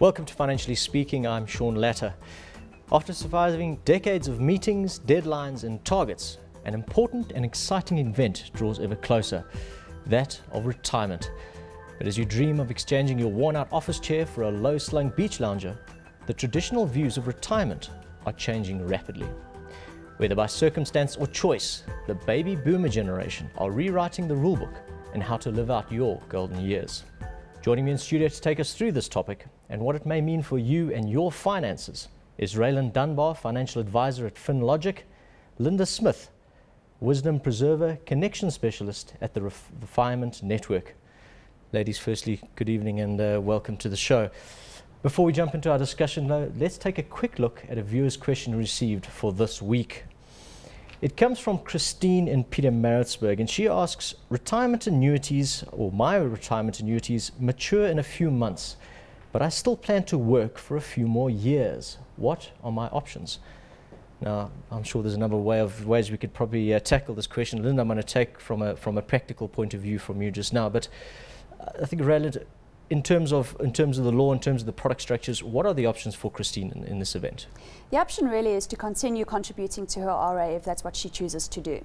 Welcome to Financially Speaking. I'm Sean Latter. After surviving decades of meetings, deadlines and targets, an important and exciting event draws ever closer, that of retirement. But as you dream of exchanging your worn-out office chair for a low-slung beach lounger, the traditional views of retirement are changing rapidly. Whether by circumstance or choice, the baby boomer generation are rewriting the rulebook and how to live out your golden years. Joining me in studio to take us through this topic and what it may mean for you and your finances is Raylan Dunbar, financial advisor at FinLogic, Linda Smith, wisdom preserver, connection specialist at the Refinement Network. Ladies, firstly, good evening and welcome to the show. Before we jump into our discussion, let's take a quick look at a viewer's question received for this week. It comes from Christine in Pietermaritzburg, and she asks, retirement annuities, or my retirement annuities, mature in a few months, but I still plan to work for a few more years. What are my options? Now, I'm sure there's a number of ways we could probably tackle this question. Linda, I'm going to take from a practical point of view from you just now, but I think relative, in terms of the law, in terms of the product structures, what are the options for Christine in this event? The option really is to continue contributing to her RA if that's what she chooses to do.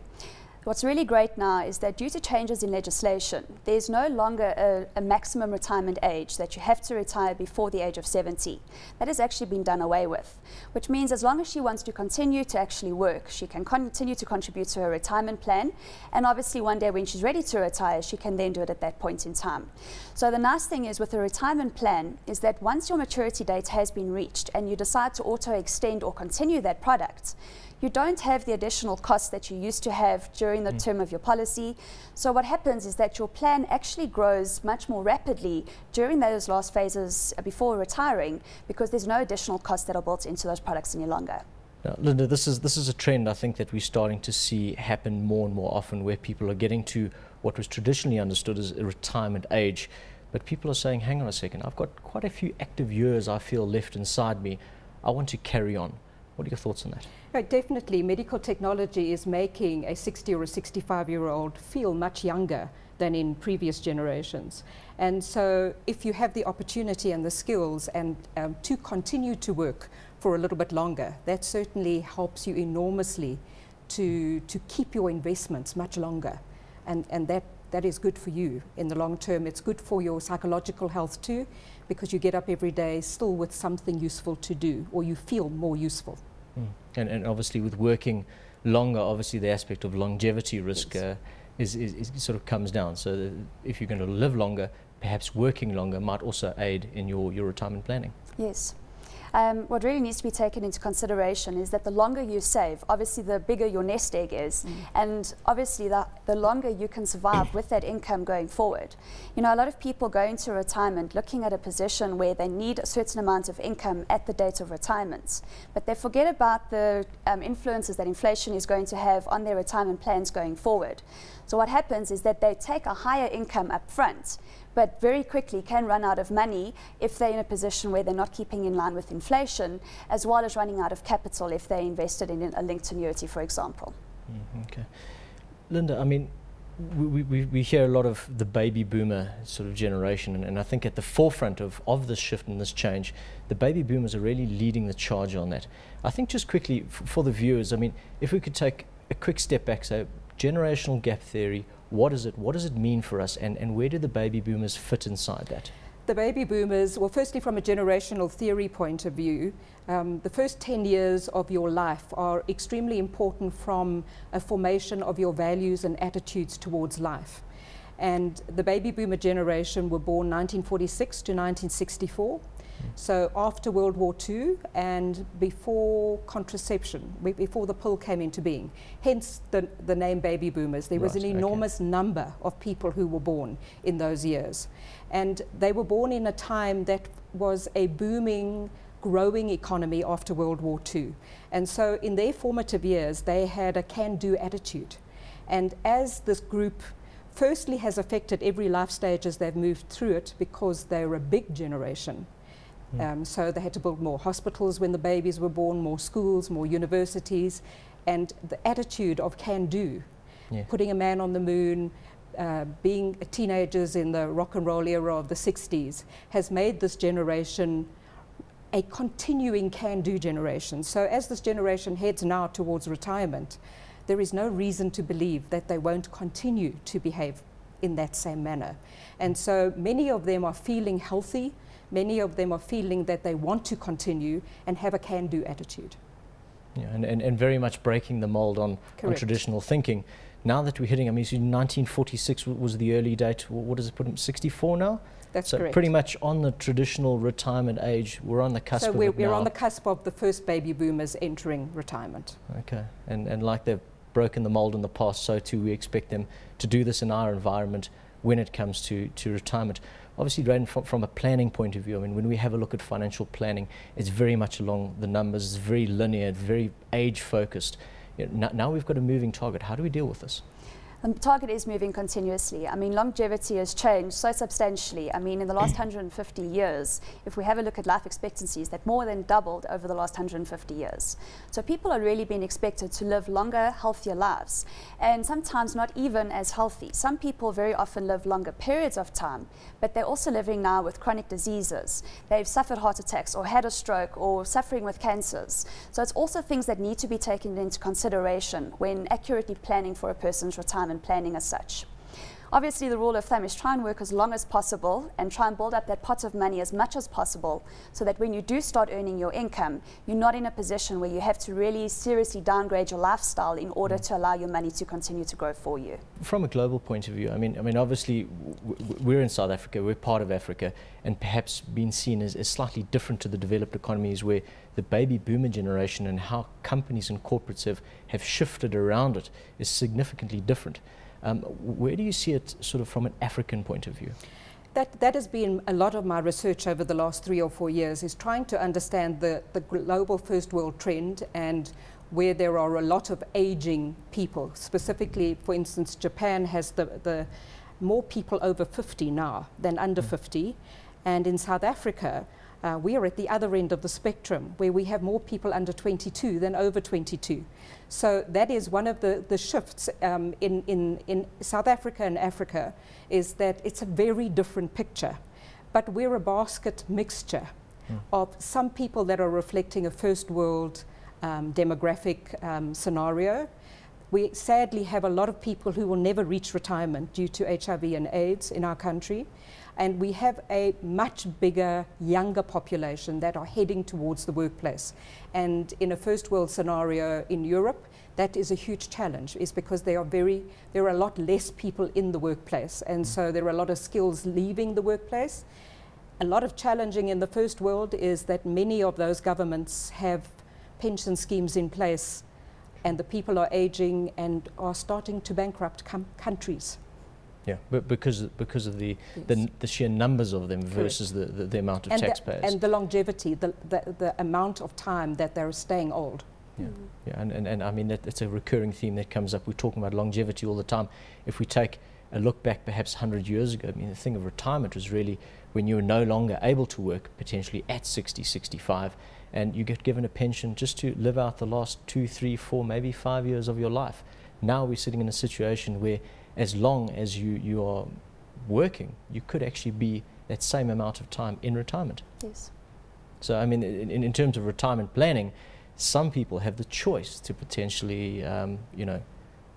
What's really great now is that due to changes in legislation, there's no longer a maximum retirement age that you have to retire before the age of 70. That has actually been done away with, which means as long as she wants to continue to actually work, she can continue to contribute to her retirement plan, and obviously one day when she's ready to retire, she can then do it at that point in time. So the nice thing is with a retirement plan is that once your maturity date has been reached and you decide to auto-extend or continue that product, you don't have the additional costs that you used to have during the term of your policy. So what happens is that your plan actually grows much more rapidly during those last phases before retiring, because there's no additional costs that are built into those products any longer. Now, Linda, this is a trend I think that we're starting to see happen more and more often, where people are getting to what was traditionally understood as a retirement age. But people are saying, hang on a second, I've got quite a few active years I feel left inside me. I want to carry on. What are your thoughts on that? Definitely, medical technology is making a 60 or a 65-year-old feel much younger than in previous generations. And so if you have the opportunity and the skills and to continue to work for a little bit longer, that certainly helps you enormously to keep your investments much longer. And that is good for you in the long term. It's good for your psychological health too, because you get up every day still with something useful to do, or you feel more useful. And obviously with working longer, obviously the aspect of longevity risk is sort of comes down. So if you're going to live longer, perhaps working longer might also aid in your retirement planning. Yes. What really needs to be taken into consideration is that the longer you save, obviously the bigger your nest egg is, and obviously the longer you can survive with that income going forward. You know, a lot of people go into retirement looking at a position where they need a certain amount of income at the date of retirement, but they forget about the influences that inflation is going to have on their retirement plans going forward. So what happens is that they take a higher income up front, but very quickly can run out of money if they're in a position where they're not keeping in line with inflation, as well as running out of capital if they invested in a linked annuity, for example. Okay. Linda, I mean, we hear a lot of the baby boomer sort of generation, and I think at the forefront of this shift and this change, the baby boomers are really leading the charge on that. I think just quickly for the viewers, I mean, if we could take a quick step back, so generational gap theory, what is it? What does it mean for us, and where do the baby boomers fit inside that? The baby boomers, well, firstly from a generational theory point of view, the first 10 years of your life are extremely important from a formation of your values and attitudes towards life. And the baby boomer generation were born 1946 to 1964. So after World War II and before contraception, before the pill came into being, hence the name baby boomers. There was an enormous number of people who were born in those years. And they were born in a time that was a booming, growing economy after World War II. And so in their formative years, they had a can-do attitude. And as this group firstly has affected every life stage as they've moved through it, because they're a big generation, so they had to build more hospitals when the babies were born, more schools, more universities, and the attitude of can-do, putting a man on the moon, being teenagers in the rock and roll era of the 60s, has made this generation a continuing can-do generation. So as this generation heads now towards retirement, there is no reason to believe that they won't continue to behave in that same manner. And so many of them are feeling healthy, many of them are feeling that they want to continue and have a can-do attitude. Yeah, and very much breaking the mold on traditional thinking. Now that we're hitting, I mean, 1946 was the early date. What does it put him, 64 now? That's so correct. Pretty much on the traditional retirement age. We're on the cusp of it now. So we're on the cusp of the first baby boomers entering retirement. Okay, and like they've broken the mold in the past, so too we expect them to do this in our environment when it comes to retirement. Obviously, from a planning point of view, I mean, when we have a look at financial planning, it's very much along the numbers, it's very linear, it's very age-focused. You know, now we've got a moving target. How do we deal with this? The target is moving continuously. I mean, longevity has changed so substantially. I mean, in the last 150 years, if we have a look at life expectancies, that more than doubled over the last 150 years. So people are really being expected to live longer, healthier lives, and sometimes not even as healthy. Some people very often live longer periods of time, but they're also living now with chronic diseases. They've suffered heart attacks or had a stroke or suffering with cancers. So it's also things that need to be taken into consideration when accurately planning for a person's retirement and planning as such. Obviously, the rule of thumb is try and work as long as possible and try and build up that pot of money as much as possible so that when you do start earning your income, you're not in a position where you have to really seriously downgrade your lifestyle in order to allow your money to continue to grow for you. From a global point of view, I mean, obviously we're in South Africa, we're part of Africa, and perhaps being seen as slightly different to the developed economies where the baby boomer generation and how companies and corporates have shifted around it is significantly different. Where do you see it sort of from an African point of view? That has been a lot of my research over the last 3 or 4 years, is trying to understand the global first world trend and where there are a lot of aging people. Specifically, for instance, Japan has the more people over 50 now than under 50. And in South Africa, we are at the other end of the spectrum, where we have more people under 22 than over 22. So that is one of the shifts in South Africa and Africa, is that it's a very different picture. But we're a basket mixture of some people that are reflecting a first world demographic scenario. We sadly have a lot of people who will never reach retirement due to HIV and AIDS in our country. And we have a much bigger, younger population that are heading towards the workplace. And in a first world scenario in Europe, that is a huge challenge, is because there are a lot less people in the workplace. And so there are a lot of skills leaving the workplace. A lot of challenging in the first world is that many of those governments have pension schemes in place, and the people are aging and are starting to bankrupt countries. Yeah, but because of the sheer numbers of them versus the amount of taxpayers. And the longevity, the amount of time that they're staying old. Yeah, yeah, and I mean, it's a recurring theme that comes up. We're talking about longevity all the time. If we take a look back perhaps 100 years ago, I mean, the thing of retirement was really when you were no longer able to work, potentially at 60, 65, and you get given a pension just to live out the last 2, 3, 4, maybe 5 years of your life. Now we're sitting in a situation where as long as you are working, you could actually be that same amount of time in retirement. Yes. So, I mean, in terms of retirement planning, some people have the choice to potentially, you know,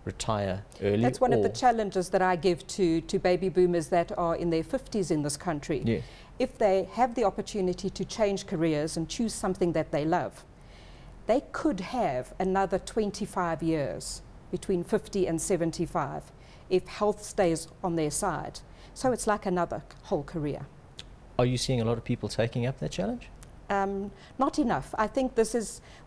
retire early. That's one of the challenges that I give to baby boomers that are in their 50s in this country. Yeah. If they have the opportunity to change careers and choose something that they love, they could have another 25 years between 50 and 75 if health stays on their side. So it's like another whole career. Are you seeing a lot of people taking up that challenge? Not enough. I think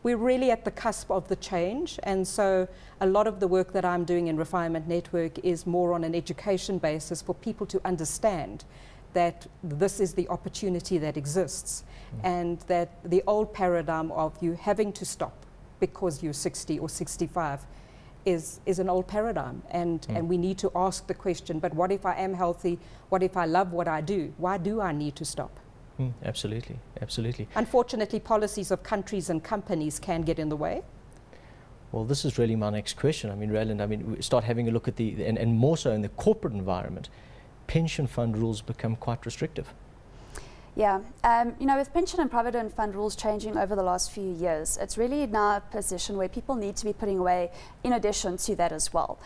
we're really at the cusp of the change, and so a lot of the work that I'm doing in Refinement Network is more on an education basis for people to understand that this is the opportunity that exists, and that the old paradigm of you having to stop because you're 60 or 65 is an old paradigm, and we need to ask the question, but what if I am healthy? What if I love what I do? Why do I need to stop? Absolutely, absolutely. Unfortunately, policies of countries and companies can get in the way. Well, this is really my next question. I mean, Raylan, I mean, we start having a look at and more so in the corporate environment, pension fund rules become quite restrictive. Yeah, you know, with pension and provident fund rules changing over the last few years, it's really now a position where people need to be putting away in addition to that as well.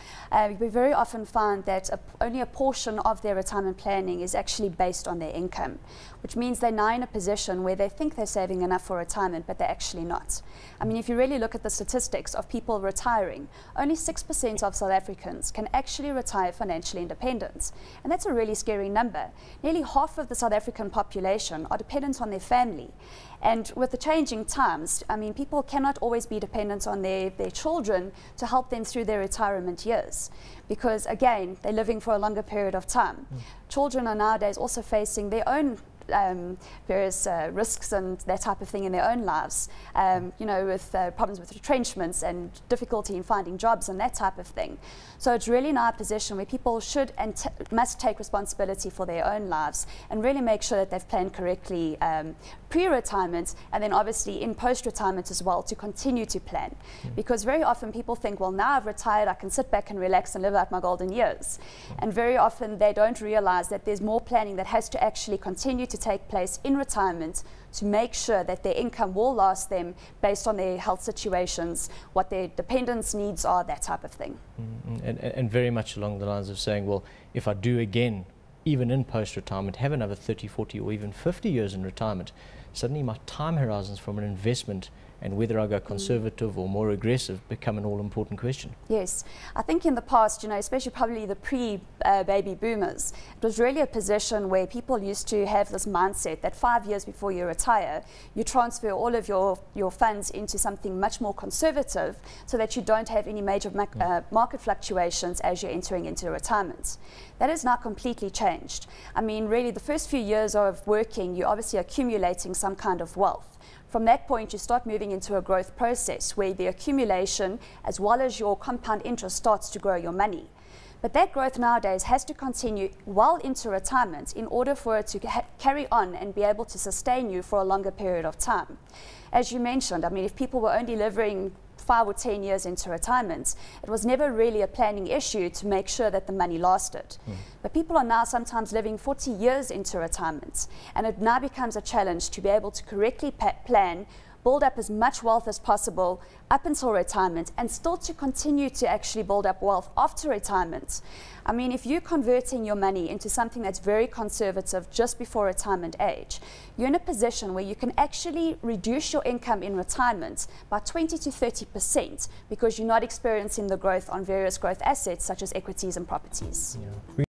We very often find that only a portion of their retirement planning is actually based on their income, which means they're now in a position where they think they're saving enough for retirement, but they're actually not. I mean, if you really look at the statistics of people retiring, only 6% of South Africans can actually retire financially independent. And that's a really scary number. Nearly half of the South African population are dependent on their family. And with the changing times, I mean, people cannot always be dependent on their children to help them through their retirement years. Because again, they're living for a longer period of time. Children are nowadays also facing their own various risks and that type of thing in their own lives, you know, with problems with retrenchments and difficulty in finding jobs and that type of thing. So it's really now a position where people should and must take responsibility for their own lives and really make sure that they've planned correctly pre-retirement, and then obviously in post-retirement as well to continue to plan. Because very often people think, well, now I've retired, I can sit back and relax and live out my golden years. And very often they don't realize that there's more planning that has to actually continue to take place in retirement to make sure that their income will last them based on their health situations, what their dependents' needs are, that type of thing. And very much along the lines of saying, well, if I do again, even in post-retirement, have another 30, 40 or even 50 years in retirement, suddenly my time horizons from an investment and whether I go conservative or more aggressive become an all-important question. Yes, I think in the past, you know, especially probably the pre-baby boomers, it was really a position where people used to have this mindset that 5 years before you retire, you transfer all of your funds into something much more conservative so that you don't have any major market fluctuations as you're entering into retirement. That has now completely changed. I mean, really, the first few years of working, you're obviously accumulating some kind of wealth. From that point, you start moving into a growth process where the accumulation as well as your compound interest starts to grow your money. But that growth nowadays has to continue well into retirement in order for it to carry on and be able to sustain you for a longer period of time. As you mentioned, I mean, if people were only living 5 or 10 years into retirement, it was never really a planning issue to make sure that the money lasted. But people are now sometimes living 40 years into retirement, and it now becomes a challenge to be able to correctly plan, build up as much wealth as possible up until retirement, and still to continue to actually build up wealth after retirement. I mean, if you're converting your money into something that's very conservative just before retirement age, you're in a position where you can actually reduce your income in retirement by 20 to 30% because you're not experiencing the growth on various growth assets such as equities and properties. Yeah.